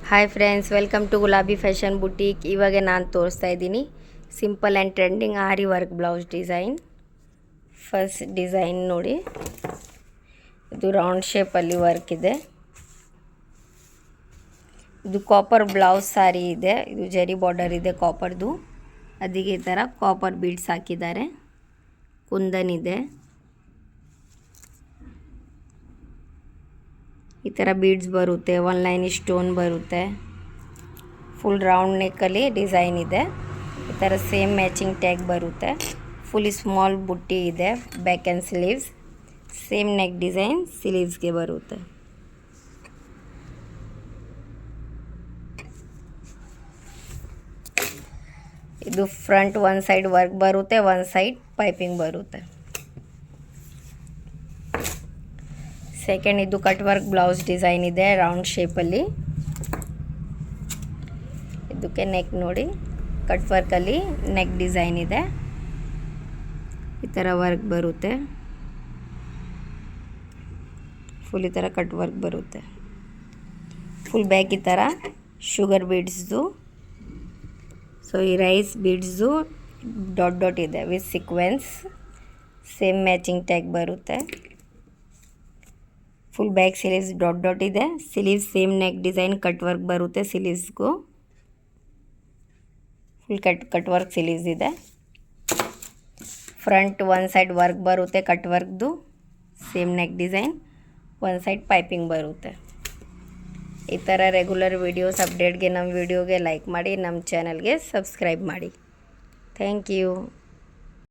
Hi friends, welcome to Gulabi fashion boutique. ಇವಾಗ ನಾನು ತೋರಿಸ್ತಾ ಇದ್ದೀನಿ simple and trending aari work blouse design. First design ನೋಡಿ, ಇದು ರೌಂಡ್ ಶೇಪಲ್ಲಿ ವರ್ಕ್ ಇದೆ. ಇದು ಕಾಪರ್ ಬ್ಲೌಸ್ ಸಾರಿ ಇದೆ. ಇದು ಜರಿ ಬಾರ್ಡರ್ ಇದೆ ಕಾಪರ್ದು. ಅದಕ್ಕೆ ಈ ಥರ ಕಾಪರ್ ಬೀಡ್ಸ್ ಹಾಕಿದ್ದಾರೆ. ಕುಂದನ್ ಇದೆ, ಈ ಥರ ಬೀಡ್ಸ್ ಬರುತ್ತೆ. ಒನ್ ಲೈನ್ ಸ್ಟೋನ್ ಬರುತ್ತೆ. ಫುಲ್ ರೌಂಡ್ ನೆಕ್ಕಲ್ಲಿ ಡಿಸೈನ್ ಇದೆ. ಈ ಥರ ಸೇಮ್ ಮ್ಯಾಚಿಂಗ್ ಟ್ಯಾಗ್ ಬರುತ್ತೆ. ಫುಲ್ ಸ್ಮಾಲ್ ಬುಟ್ಟಿ ಇದೆ. Back and sleeves same neck design ಸ್ಲೀವ್ಸ್ಗೆ ಬರುತ್ತೆ. ಇದು ಫ್ರಂಟ್ ಒನ್ ಸೈಡ್ ವರ್ಕ್ ಬರುತ್ತೆ, ಒನ್ ಸೈಡ್ ಪೈಪಿಂಗ್ ಬರುತ್ತೆ. ಸೆಕೆಂಡ್ ಇದು ಕಟ್ ವರ್ಕ್ ಬ್ಲೌಸ್ ಡಿಸೈನ್ ಇದೆ ರೌಂಡ್ ಶೇಪಲ್ಲಿ. ಇದಕ್ಕೆ ನೆಕ್ ನೋಡಿ, ಕಟ್ ವರ್ಕಲ್ಲಿ ನೆಕ್ ಡಿಸೈನ್ ಇದೆ. ಈ ಥರ ವರ್ಕ್ ಬರುತ್ತೆ. ಫುಲ್ ಈ ಥರ ಕಟ್ ವರ್ಕ್ ಬರುತ್ತೆ. ಫುಲ್ ಬ್ಯಾಕ್ ಈ ಥರ ಶುಗರ್ ಬೀಡ್ಸ್ದು. ಸೊ ಈ ರೈಸ್ ಬೀಡ್ಸ್ದು ಡಾಟ್ ಡಾಟ್ ಇದೆ with sequence. Same matching tag ಬರುತ್ತೆ. Full back sleeves dot dot ಇದೆ. Sleeves same neck design cut work ಬರುತ್ತೆ. ಸ್ಲೀವ್ಸ್ಗೂ ಫುಲ್ ಕಟ್ ವರ್ಕ್ ಸ್ಲೀವ್ಸ್ ಇದೆ. ಫ್ರಂಟ್ ಒನ್ ಸೈಡ್ ವರ್ಕ್ ಬರುತ್ತೆ ಕಟ್ ವರ್ಕ್ದು, same neck design. One side piping ಬರುತ್ತೆ. ಈ ಥರ ರೆಗ್ಯುಲರ್ ವೀಡಿಯೋಸ್ ಅಪ್ಡೇಟ್ಗೆ ನಮ್ಮ ವಿಡಿಯೋಗೆ ಲೈಕ್ ಮಾಡಿ, ನಮ್ಮ ಚಾನಲ್ಗೆ ಸಬ್ಸ್ಕ್ರೈಬ್ ಮಾಡಿ. Thank you.